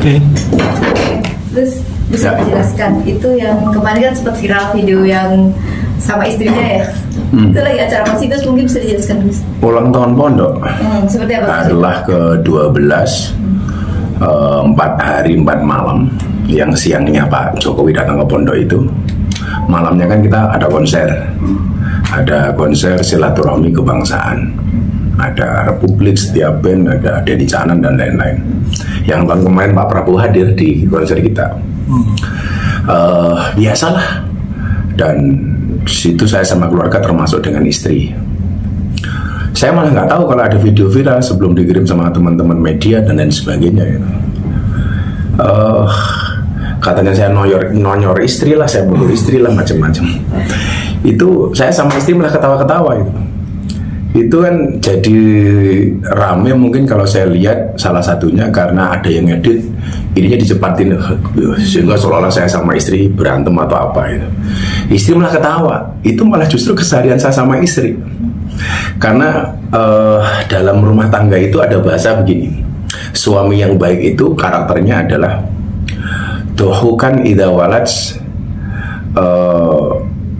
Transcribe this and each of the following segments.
Oke. Terus bisa dijelaskan itu yang kemarin kan sempat viral video yang sama istrinya ya. Itu lagi acara apa sih, terus mungkin bisa dijelaskan Gus? Ulang tahun pondok Seperti apa? adalah ke-12, 4 hari 4 malam. Yang siangnya Pak Jokowi datang ke pondok itu, malamnya kan kita ada konser silaturahmi kebangsaan, ada Republik, Setiap Band, ada Denny Canan dan lain-lain. Yang tahun kemarin Pak Prabowo hadir di konser kita. Biasalah, dan situ saya sama keluarga termasuk dengan istri. Saya malah nggak tahu kalau ada video viral sebelum dikirim sama teman-teman media dan lain sebagainya. Katanya saya nonyor istri lah, saya bunuh istri lah, macam-macam. Itu saya sama istri malah ketawa-ketawa itu. Itu kan jadi rame mungkin kalau saya lihat salah satunya karena ada yang ngedit ininya dicepatin sehingga seolah-olah saya sama istri berantem atau apa itu. Istri malah ketawa. Itu malah justru keseharian saya sama istri. Karena dalam rumah tangga itu ada bahasa begini. Suami yang baik itu karakternya adalah dohukan idza walaj,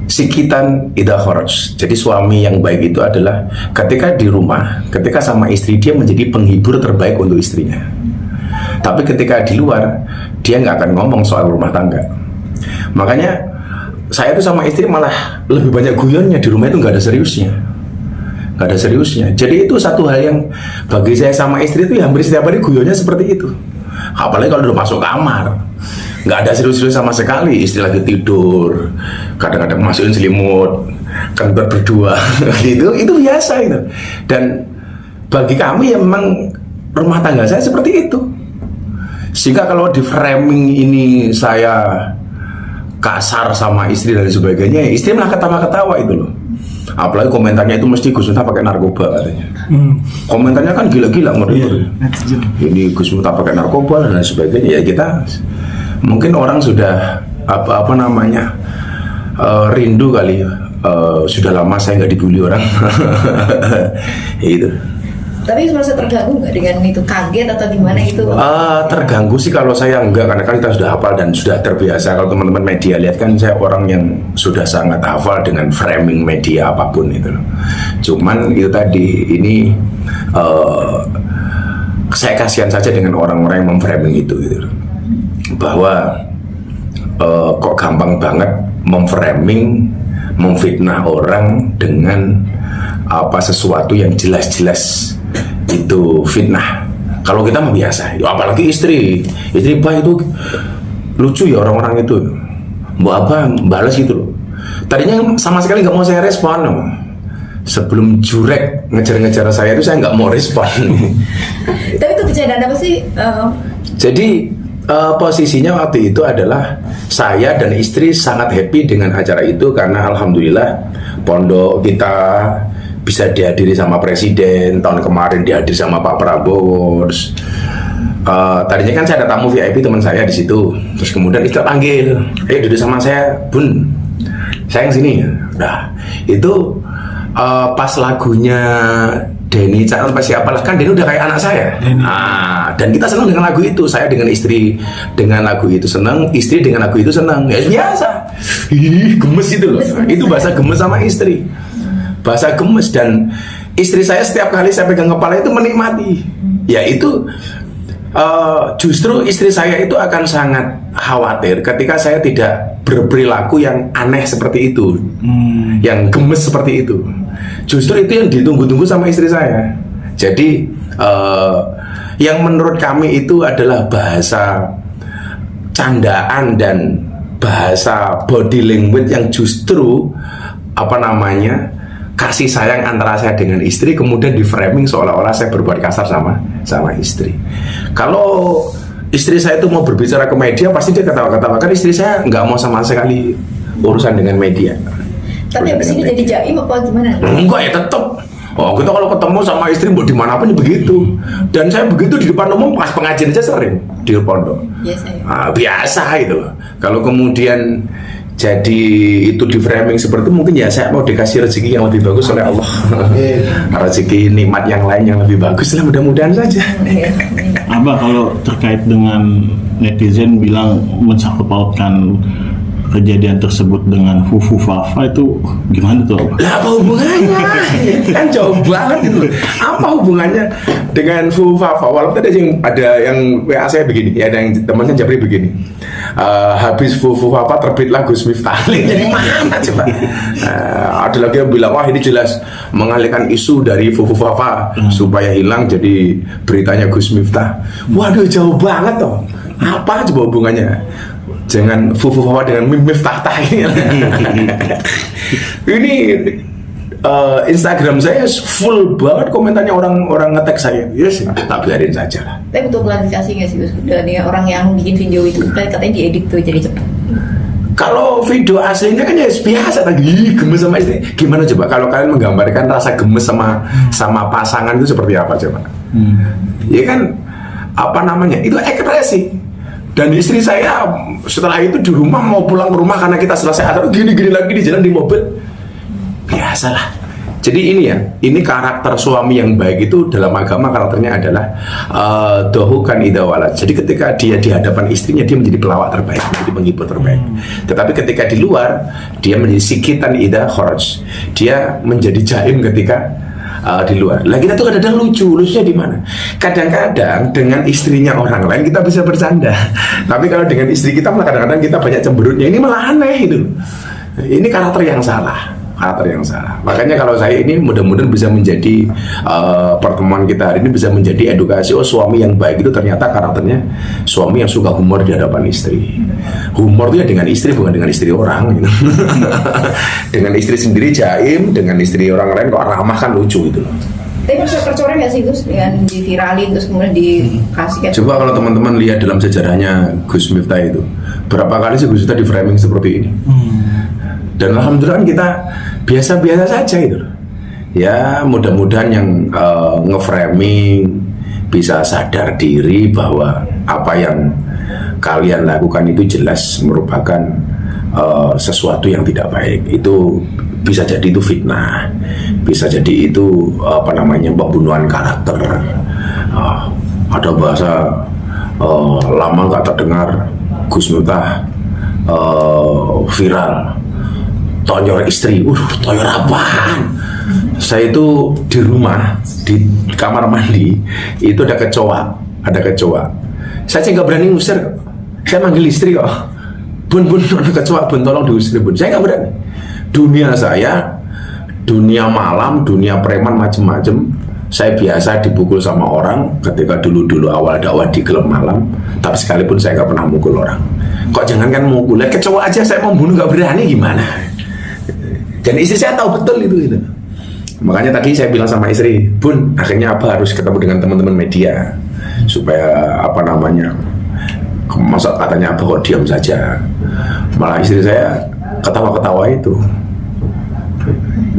sikitan idza kharaj. Jadi suami yang baik itu adalah ketika di rumah, ketika sama istri dia menjadi penghibur terbaik untuk istrinya. Tapi ketika di luar dia nggak akan ngomong soal rumah tangga. Makanya saya tuh sama istri malah lebih banyak guyonnya, di rumah itu nggak ada seriusnya. Jadi itu satu hal yang bagi saya sama istri itu ya hampir setiap hari guyonnya seperti itu. Apalagi kalau udah masuk kamar, nggak ada serius-serius sama sekali. Istri lagi tidur, kadang-kadang masukin selimut, kan berdua, itu biasa itu. Dan bagi kami ya memang rumah tangga saya seperti itu. Sehingga kalau di framing ini saya kasar sama istri dan sebagainya, istri malah ketawa-ketawa itu loh. Apalagi komentarnya itu mesti Gus Miftah pakai narkoba katanya. Komentarnya kan gila-gila menurut itu. Ini Gus Miftah pakai narkoba dan sebagainya. Ya kita mungkin orang sudah apa namanya rindu kali. Sudah lama saya nggak dibully orang. Itu. Tapi merasa terganggu nggak dengan itu, kaget atau gimana gitu? Terganggu sih kalau saya enggak, karena kan kita sudah hafal dan sudah terbiasa. Kalau teman-teman media lihat kan saya orang yang sudah sangat hafal dengan framing media apapun itu loh. Cuman itu tadi, ini saya kasihan saja dengan orang-orang yang memframing itu gitu loh. Bahwa kok gampang banget memframing, memfitnah orang dengan sesuatu yang jelas-jelas itu fitnah. Kalau kita mah biasa, apalagi istri bah itu lucu ya orang-orang itu. Mbak apa balas gitu loh. Tadinya sama sekali nggak mau saya respon. Sebelum jurek ngejar-ngejar saya itu saya nggak mau respon. Tapi itu kejadian apa sih? Jadi posisinya waktu itu adalah saya dan istri sangat happy dengan acara itu karena alhamdulillah pondok kita bisa dihadiri sama presiden. Tahun kemarin dihadiri sama Pak Prabowo. Terus tadinya kan saya ada tamu VIP teman saya di situ. Terus kemudian istri panggil, duduk sama saya, Bun, saya yang sini. Nah itu pas lagunya Denny Canan pasti apalah, kan Denny udah kayak anak saya. Dan kita senang dengan lagu itu. Saya dengan istri dengan lagu itu senang, istri dengan lagu itu senang. Ya biasa. Gemes itu loh. Itu bahasa gemes sama istri. Bahasa gemes, dan istri saya setiap kali saya pegang kepala itu menikmati. Ya itu justru istri saya itu akan sangat khawatir ketika saya tidak berperilaku yang aneh seperti itu, yang gemes seperti itu. Justru itu yang ditunggu-tunggu sama istri saya. Jadi yang menurut kami itu adalah bahasa candaan dan bahasa body language yang justru kasih sayang antara saya dengan istri kemudian di framing seolah-olah saya berbuat kasar sama istri. Kalau istri saya itu mau berbicara ke media pasti dia ketawa-ketawa, kan istri saya nggak mau sama sekali urusan dengan media. Tapi abis ini jadi jaim apa gimana? Enggak ya tetap. Kita kalau ketemu sama istri mau dimanapun begitu. Dan saya begitu di depan umum pas pengajian aja sering di pondok. Biasa ya? Biasa itu loh. Kalau kemudian Jadi itu di framing seperti itu, mungkin ya saya mau dikasih rezeki yang lebih bagus oleh Allah. Rezeki nikmat yang lain yang lebih bagus lah, mudah-mudahan saja. Abah, kalau terkait dengan netizen bilang mencangkut pautkan kejadian tersebut dengan Fufu Fafa, itu gimana tuh Abah? Lah apa hubungannya? Kan jauh banget gitu. Apa hubungannya dengan Fufu Fafa? Walaupun ada yang WA saya begini, ya ada yang temannya Japri begini. Habis Fufu Fafa terbitlah Gus Miftah. Dari mana coba? Ada lagi yang bilang, wah ini jelas mengalihkan isu dari Fufu Fafa supaya hilang jadi beritanya Gus Miftah. Waduh, jauh banget toh. Apa coba hubungannya? Jangan Fufu Fafa dengan Miftah ini. Ini Instagram saya full banget komentarnya orang nge-tag saya. Yes, tak biarin saja lah. Tapi butuh klarifikasi nggak sih Gus? Dari orang yang bikin video itu katanya diedit tuh jadi cepat. Kalau video aslinya kan ya biasa tadi gemes sama istri. Gimana coba kalau kalian menggambarkan rasa gemes sama pasangan itu seperti apa coba? Ya kan apa namanya? Itu ekspresi. Dan istri saya setelah itu di rumah mau pulang ke rumah karena kita selesai atau gini-gini lagi di jalan di mobil. Biasalah. Jadi ini ya, ini karakter suami yang baik itu dalam agama karakternya adalah dohukan idawala. Jadi ketika dia di hadapan istrinya dia menjadi pelawak terbaik, menjadi penghibur terbaik. Tetapi ketika di luar dia menjadi sikitan ida kharaj. Dia menjadi jaim ketika di luar. Lah kita tuh kadang-kadang lucunya di mana? Kadang-kadang dengan istrinya orang lain kita bisa bercanda. Tapi kalau dengan istri kita malah kadang-kadang kita banyak cemberutnya. Ini malah aneh itu. Ini karakter yang salah. Makanya kalau saya ini mudah-mudahan bisa menjadi pertemuan kita hari ini bisa menjadi edukasi. Oh, suami yang baik itu ternyata karakternya suami yang suka humor di hadapan istri. Humor itu ya dengan istri, bukan dengan istri orang gitu. Dengan istri sendiri jaim, dengan istri orang lain kok ramah, kan lucu gitu loh. Tapi bisa percoreng nggak sih Gus dengan diviralin terus kemudian dikasih? Coba kalau teman-teman lihat dalam sejarahnya Gus Miftah itu, berapa kali sih Gus Miftah di framing seperti ini? Dan alhamdulillah kita biasa-biasa saja gitu loh. Ya mudah-mudahan yang nge-framing bisa sadar diri bahwa apa yang kalian lakukan itu jelas merupakan sesuatu yang tidak baik. Itu bisa jadi itu fitnah, bisa jadi itu pembunuhan karakter. Ada bahasa lama nggak terdengar Gus Miftah viral. Tonyor istri, tonyor apaan? Saya itu di rumah, di kamar mandi, itu ada kecoa. Saya nggak berani ngusir, saya manggil istri kok. Bun, ada kecoa, bun tolong diusir bun. Saya nggak berani. Dunia saya, dunia malam, dunia preman macem-macem. Saya biasa dipukul sama orang ketika dulu awal dakwah di klub malam. Tapi sekalipun saya nggak pernah mukul orang. Kok jangankan mukul, kecoa aja saya mau bunuh nggak berani, gimana? Dan istri saya tahu betul itu gitu. Makanya tadi saya bilang sama istri, Bun, akhirnya apa harus ketemu dengan teman-teman media supaya masa katanya apa kok diam saja. Malah istri saya ketawa-ketawa itu.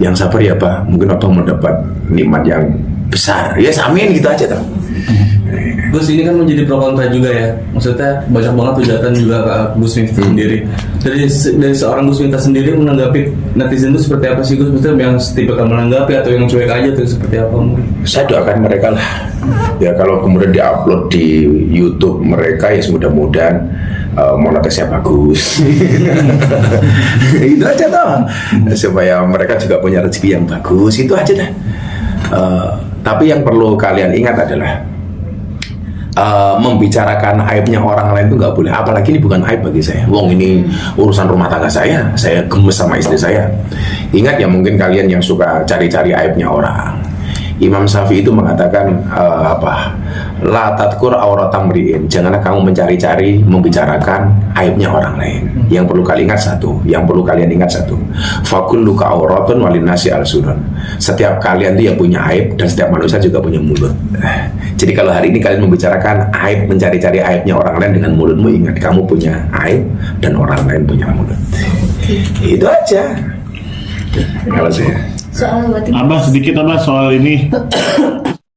Yang sabar ya Pak, mungkin Abang mendapat nikmat yang besar. Ya amin gitu aja tuh. Gus, ini kan menjadi pro kontra juga ya. Maksudnya banyak banget hujatan juga ke Gus Miftah sendiri. Dari seorang Gus Miftah sendiri menanggapi netizen itu seperti apa sih Gus? Maksudnya yang tipe menanggapi atau yang cuek aja tuh seperti apa mungkin? Saya doakan mereka lah. Ya kalau kemudian diupload di YouTube mereka ya mudah-mudahan monetisnya bagus. Itu aja toh. Supaya mereka juga punya rezeki yang bagus, itu aja dah. Tapi yang perlu kalian ingat adalah membicarakan aibnya orang lain itu nggak boleh, apalagi ini bukan aib bagi saya. Wong ini urusan rumah tangga saya gemes sama istri saya. Ingat ya, mungkin kalian yang suka cari-cari aibnya orang. Imam Syafi'i itu mengatakan la tadkur auratam ri'in, janganlah kamu mencari-cari membicarakan aibnya orang lain. Yang perlu kalian ingat satu, fakulluka auratun walinasi al-sunan. Setiap kalian itu yang punya aib, dan setiap manusia juga punya mulut. Jadi kalau hari ini kalian membicarakan aib, mencari-cari aibnya orang lain dengan mulutmu, ingat kamu punya aib dan orang lain punya mulut. Itu aja kalau saya. Abah sedikit soal ini